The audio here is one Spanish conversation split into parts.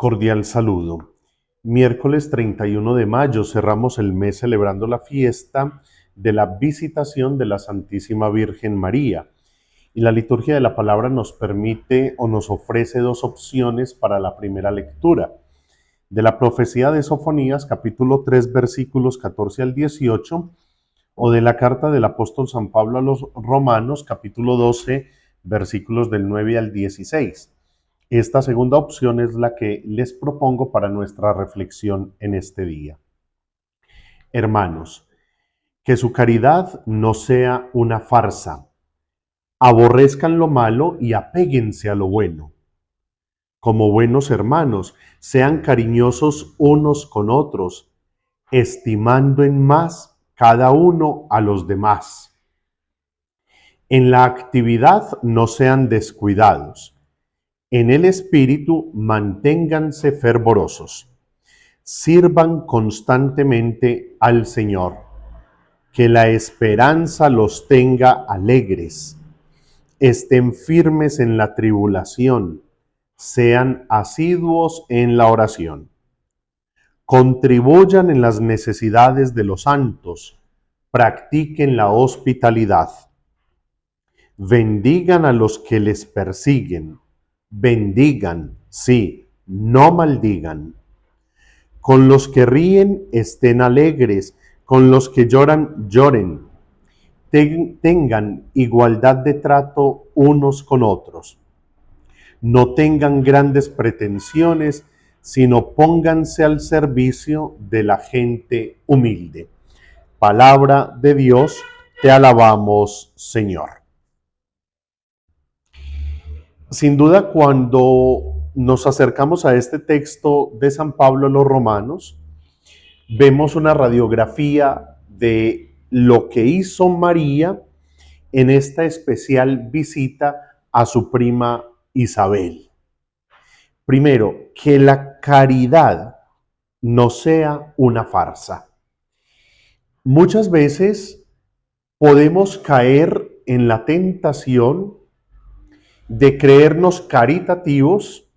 Cordial saludo. Miércoles 31 de mayo cerramos el mes celebrando la fiesta de la visitación de la Santísima Virgen María. Y la liturgia de la palabra nos permite o nos ofrece dos opciones para la primera lectura. De la profecía de Sofonías, capítulo 3, versículos 14 al 18, o de la carta del apóstol San Pablo a los Romanos, capítulo 12, versículos del 9 al 16. Esta segunda opción es la que les propongo para nuestra reflexión en este día. Hermanos, que su caridad no sea una farsa. Aborrezcan lo malo y apéguense a lo bueno. Como buenos hermanos, sean cariñosos unos con otros, estimando en más cada uno a los demás. En la actividad no sean descuidados. En el espíritu manténganse fervorosos. Sirvan constantemente al Señor. Que la esperanza los tenga alegres. Estén firmes en la tribulación. Sean asiduos en la oración. Contribuyan en las necesidades de los santos. Practiquen la hospitalidad. Bendigan a los que les persiguen. Bendigan, sí, no maldigan. Con los que ríen estén alegres, con los que lloran lloren. Tengan igualdad de trato unos con otros. No tengan grandes pretensiones, sino pónganse al servicio de la gente humilde. Palabra de Dios, te alabamos, Señor. Sin duda, cuando nos acercamos a este texto de San Pablo a los Romanos, vemos una radiografía de lo que hizo María en esta especial visita a su prima Isabel. Primero, que la caridad no sea una farsa. Muchas veces podemos caer en la tentación de creernos caritativos,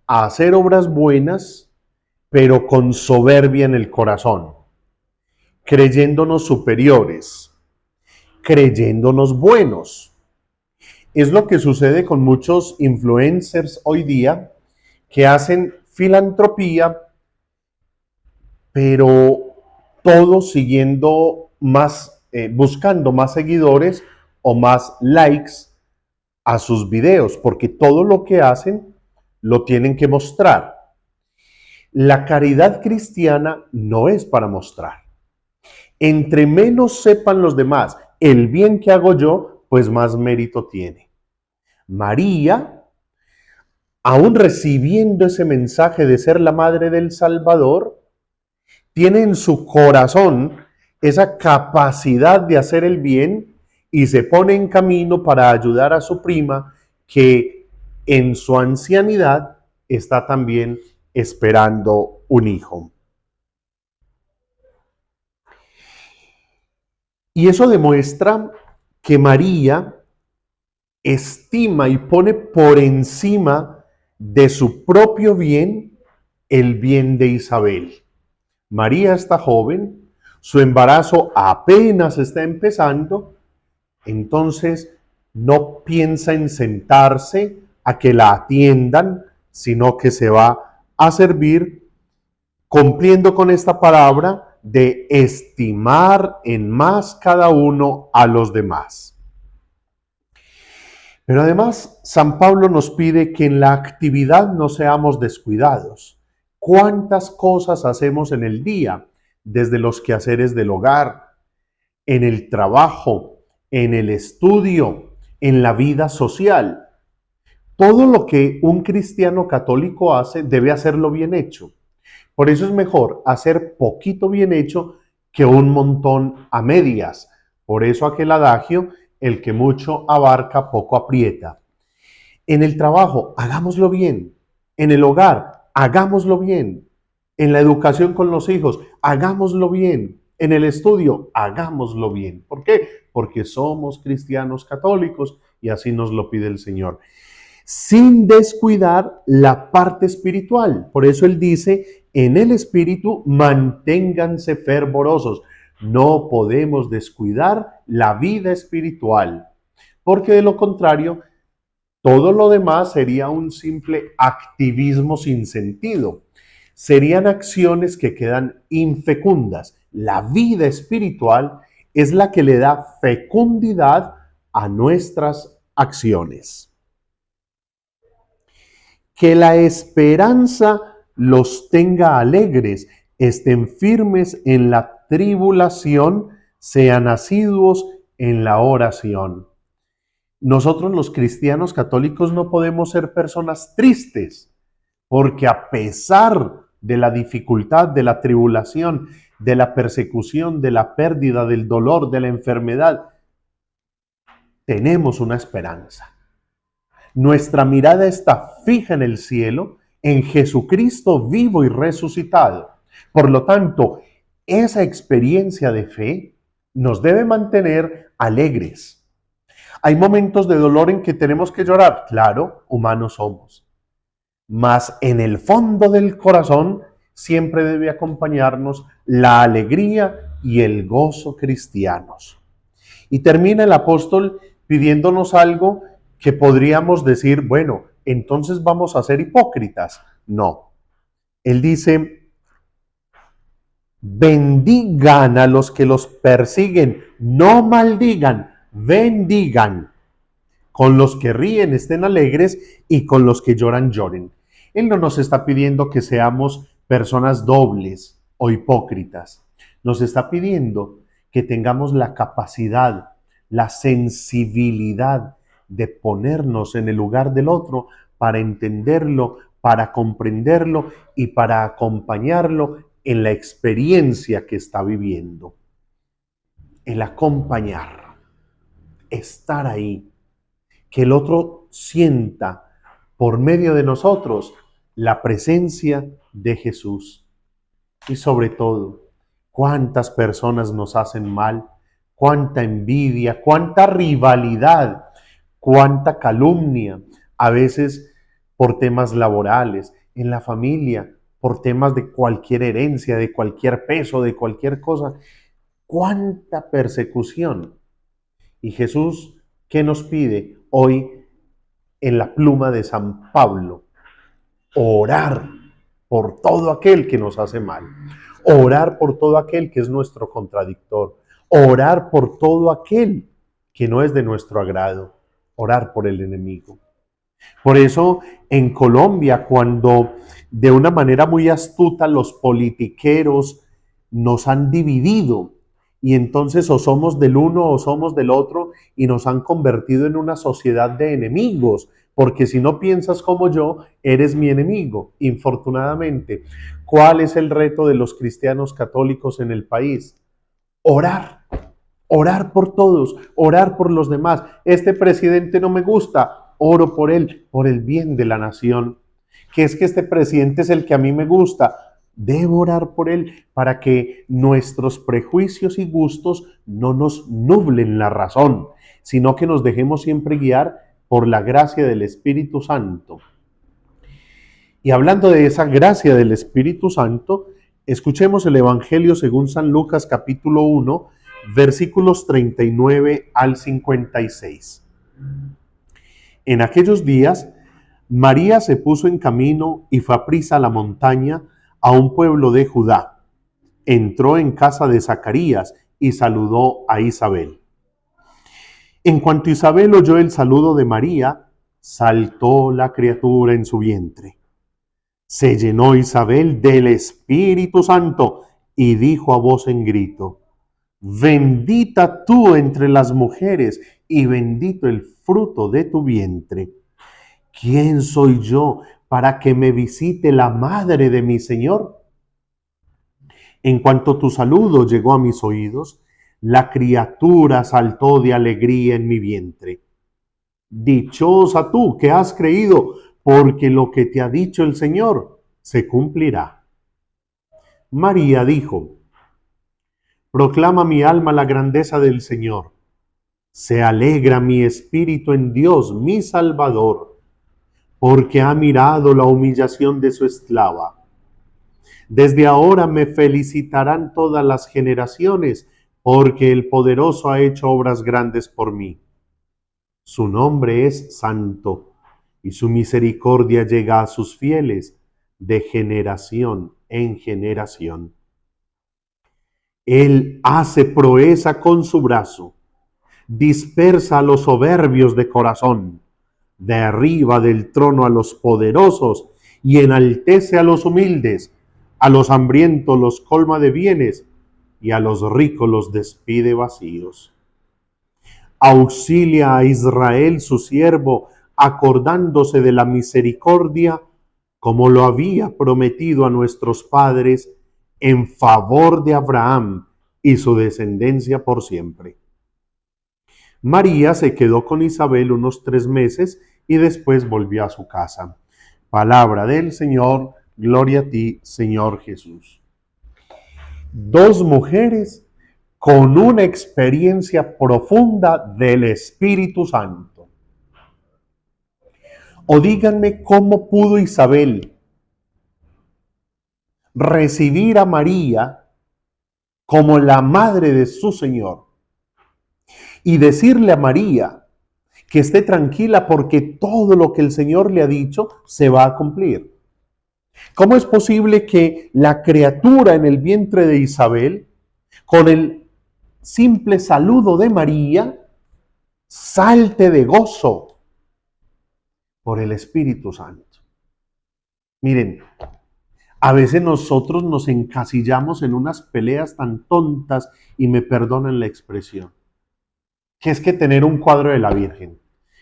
a hacer obras buenas, pero con soberbia en el corazón, creyéndonos superiores, creyéndonos buenos. Es lo que sucede con muchos influencers hoy día que hacen filantropía, pero todos siguiendo más, buscando más seguidores o más likes a sus videos, porque todo lo que hacen lo tienen que mostrar. La caridad cristiana no es para mostrar. Entre menos sepan los demás el bien que hago yo, pues más mérito tiene. María, aún recibiendo ese mensaje de ser la madre del Salvador, tiene en su corazón esa capacidad de hacer el bien y se pone en camino para ayudar a su prima que en su ancianidad está también esperando un hijo. Y eso demuestra que María estima y pone por encima de su propio bien el bien de Isabel. María está joven, su embarazo apenas está empezando, entonces no piensa en sentarse a que la atiendan, sino que se va a servir cumpliendo con esta palabra de estimar en más cada uno a los demás. Pero además, San Pablo nos pide que en la actividad no seamos descuidados. ¿Cuántas cosas hacemos en el día? Desde los quehaceres del hogar, en el trabajo, en el estudio, en la vida social. Todo lo que un cristiano católico hace debe hacerlo bien hecho. Por eso es mejor hacer poquito bien hecho que un montón a medias. Por eso aquel adagio, el que mucho abarca, poco aprieta. En el trabajo, hagámoslo bien. En el hogar, hagámoslo bien. En la educación con los hijos, hagámoslo bien. En el estudio, hagámoslo bien. ¿Por qué? Porque somos cristianos católicos y así nos lo pide el Señor. sin descuidar la parte espiritual. Por eso él dice, en el espíritu manténganse fervorosos. No podemos descuidar la vida espiritual, porque de lo contrario, todo lo demás sería un simple activismo sin sentido. Serían acciones que quedan infecundas. La vida espiritual es la que le da fecundidad a nuestras acciones. Que la esperanza los tenga alegres, estén firmes en la tribulación, sean asiduos en la oración. Nosotros los cristianos católicos no podemos ser personas tristes, porque a pesar de la dificultad, de la tribulación, de la persecución, de la pérdida, del dolor, de la enfermedad, tenemos una esperanza. Nuestra mirada está fija en el cielo, en Jesucristo vivo y resucitado. Por lo tanto, esa experiencia de fe nos debe mantener alegres. Hay momentos de dolor en que tenemos que llorar, claro, humanos somos. Mas en el fondo del corazón siempre debe acompañarnos la alegría y el gozo cristianos. Y termina el apóstol pidiéndonos algo que podríamos decir, bueno, entonces vamos a ser hipócritas. No. Él dice, bendigan a los que los persiguen, no maldigan, bendigan. Con los que ríen estén alegres y con los que lloran lloren. Él no nos está pidiendo que seamos personas dobles o hipócritas. Nos está pidiendo que tengamos la capacidad, la sensibilidad de ponernos en el lugar del otro para entenderlo, para comprenderlo y para acompañarlo en la experiencia que está viviendo. El acompañar, estar ahí, que el otro sienta por medio de nosotros la presencia de Jesús. Y sobre todo, cuántas personas nos hacen mal, cuánta envidia, cuánta rivalidad, cuánta calumnia, a veces por temas laborales, en la familia, por temas de cualquier herencia, de cualquier peso, de cualquier cosa. Cuánta persecución. Y Jesús, ¿qué nos pide hoy en la pluma de San Pablo? Orar por todo aquel que nos hace mal. Orar por todo aquel que es nuestro contradictor. Orar por todo aquel que no es de nuestro agrado. Orar por el enemigo. Por eso en Colombia, cuando de una manera muy astuta los politiqueros nos han dividido y entonces o somos del uno o somos del otro y nos han convertido en una sociedad de enemigos, porque si no piensas como yo, eres mi enemigo. Infortunadamente, ¿cuál es el reto de los cristianos católicos en el país? Orar. Orar por todos, orar por los demás. Este presidente no me gusta, oro por él, por el bien de la nación. Que es que este presidente es el que a mí me gusta, debo orar por él para que nuestros prejuicios y gustos no nos nublen la razón, sino que nos dejemos siempre guiar por la gracia del Espíritu Santo. Y hablando de esa gracia del Espíritu Santo, escuchemos el Evangelio según San Lucas capítulo 1, versículos 39 al 56. En aquellos días, María se puso en camino y fue aprisa a la montaña, a un pueblo de Judá. Entró en casa de Zacarías y saludó a Isabel. En cuanto Isabel oyó el saludo de María, saltó la criatura en su vientre. Se llenó Isabel del Espíritu Santo y dijo a voz en grito: bendita tú entre las mujeres y bendito el fruto de tu vientre. ¿Quién soy yo para que me visite la madre de mi Señor? En cuanto tu saludo llegó a mis oídos, la criatura saltó de alegría en mi vientre. Dichosa tú que has creído, porque lo que te ha dicho el Señor se cumplirá. María dijo: proclama mi alma la grandeza del Señor. Se alegra mi espíritu en Dios, mi Salvador, porque ha mirado la humillación de su esclava. Desde ahora me felicitarán todas las generaciones, porque el poderoso ha hecho obras grandes por mí. Su nombre es santo, y su misericordia llega a sus fieles de generación en generación. Él hace proeza con su brazo, dispersa a los soberbios de corazón, derriba del trono a los poderosos y enaltece a los humildes. A los hambrientos los colma de bienes y a los ricos los despide vacíos. Auxilia a Israel su siervo, acordándose de la misericordia, como lo había prometido a nuestros padres, en favor de Abraham y su descendencia por siempre. María se quedó con Isabel unos 3 meses y después volvió a su casa. Palabra del Señor, gloria a ti, Señor Jesús. 2 mujeres con una experiencia profunda del Espíritu Santo. O díganme cómo pudo Isabel recibir a María como la madre de su Señor y decirle a María que esté tranquila porque todo lo que el Señor le ha dicho se va a cumplir. ¿Cómo es posible que la criatura en el vientre de Isabel, con el simple saludo de María, salte de gozo por el Espíritu Santo? Miren, a veces nosotros nos encasillamos en unas peleas tan tontas, y me perdonan la expresión, que es que tener un cuadro de la Virgen,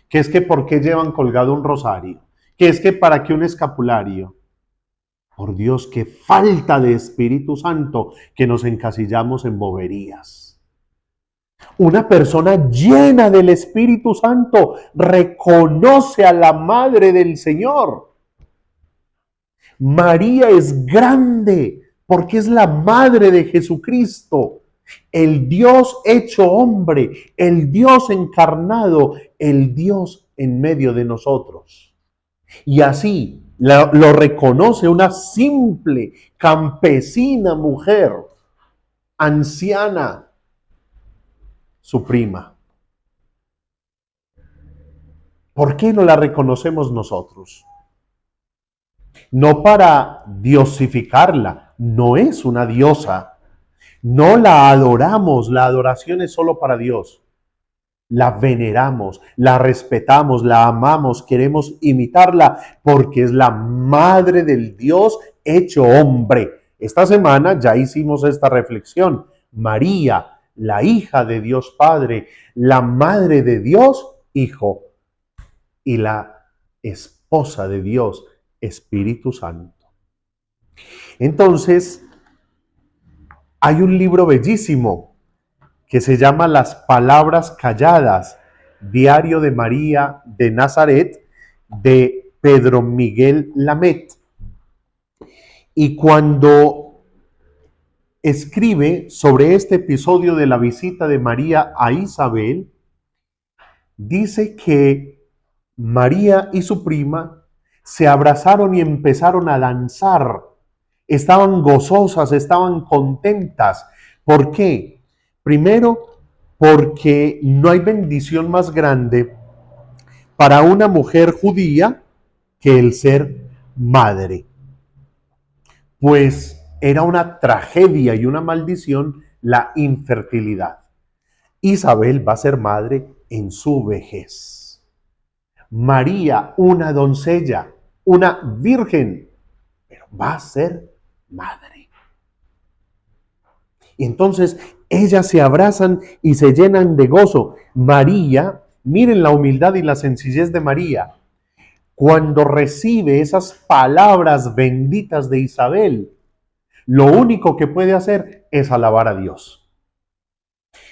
que es que por qué llevan colgado un rosario, que es que para qué un escapulario. Por Dios, qué falta de Espíritu Santo que nos encasillamos en boberías. Una persona llena del Espíritu Santo reconoce a la Madre del Señor. María es grande porque es la Madre de Jesucristo, el Dios hecho hombre, el Dios encarnado, el Dios en medio de nosotros. Y así lo reconoce una simple campesina mujer, anciana, su prima. ¿Por qué no la reconocemos nosotros? No para diosificarla, no es una diosa, no la adoramos, la adoración es solo para Dios. La veneramos, la respetamos, la amamos, queremos imitarla porque es la madre del Dios hecho hombre. Esta semana ya hicimos esta reflexión. María, la hija de Dios Padre, la madre de Dios Hijo y la esposa de Dios Espíritu Santo. Entonces, hay un libro bellísimo que se llama Las Palabras Calladas, Diario de María de Nazaret, de Pedro Miguel Lamet. Y cuando escribe sobre este episodio de la visita de María a Isabel, dice que María y su prima se abrazaron y empezaron a danzar. Estaban gozosas, estaban contentas. ¿Por qué? Primero, porque no hay bendición más grande para una mujer judía que el ser madre. Pues era una tragedia y una maldición la infertilidad. Isabel va a ser madre en su vejez. María, una doncella, una virgen, pero va a ser madre. Y entonces ellas se abrazan y se llenan de gozo. María, miren la humildad y la sencillez de María. Cuando recibe esas palabras benditas de Isabel, lo único que puede hacer es alabar a Dios.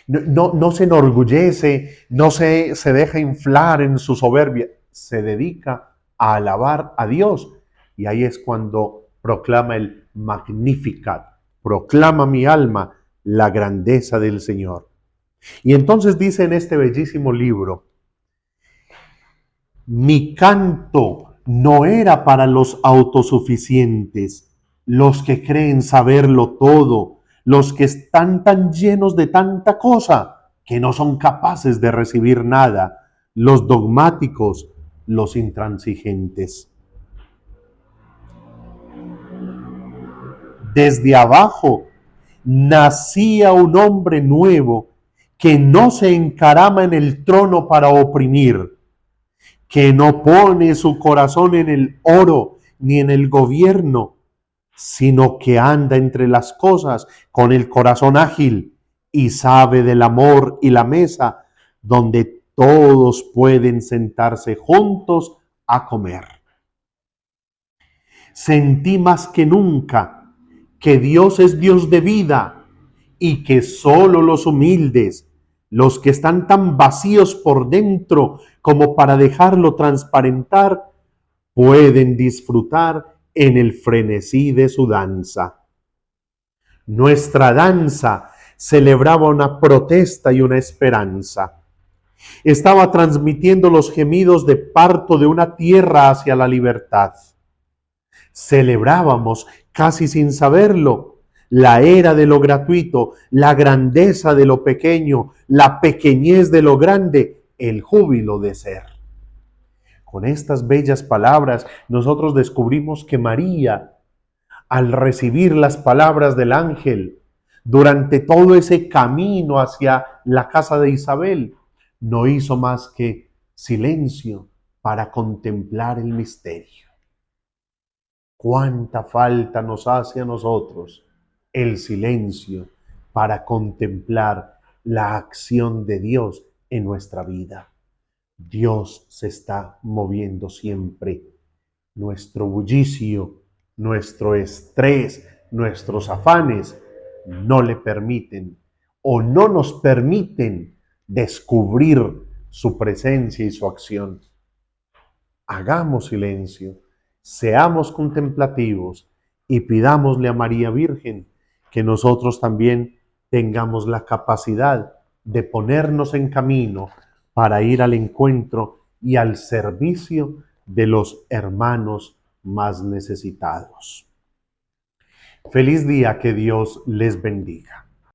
No se enorgullece, no se deja inflar en su soberbia, se dedica a alabar a Dios. Y ahí es cuando proclama el Magnificat, proclama mi alma la grandeza del Señor. Y entonces dice en este bellísimo libro, mi canto No era para los autosuficientes, los que creen saberlo todo, los que están tan llenos de tanta cosa que no son capaces de recibir nada, los dogmáticos, los intransigentes. Desde abajo nacía un hombre nuevo que no se encarama en el trono para oprimir, que no pone su corazón en el oro ni en el gobierno, sino que anda entre las cosas con el corazón ágil y sabe del amor y la mesa donde todos pueden sentarse juntos a comer. Sentí más que nunca que Dios es Dios de vida y que solo los humildes, los que están tan vacíos por dentro como para dejarlo transparentar, pueden disfrutar en el frenesí de su danza. Nuestra danza celebraba una protesta y una esperanza. Estaba transmitiendo los gemidos de parto de una tierra hacia la libertad. Celebrábamos, casi sin saberlo, la era de lo gratuito, la grandeza de lo pequeño, la pequeñez de lo grande, el júbilo de ser. Con estas bellas palabras, nosotros descubrimos que María, al recibir las palabras del ángel, durante todo ese camino hacia la casa de Isabel, no hizo más que silencio para contemplar el misterio. Cuánta falta nos hace a nosotros el silencio para contemplar la acción de Dios en nuestra vida. Dios se está moviendo siempre. Nuestro bullicio, nuestro estrés, nuestros afanes no le permiten o no nos permiten descubrir su presencia y su acción. Hagamos silencio, seamos contemplativos y pidámosle a María Virgen que nosotros también tengamos la capacidad de ponernos en camino para ir al encuentro y al servicio de los hermanos más necesitados. Feliz día, que Dios les bendiga.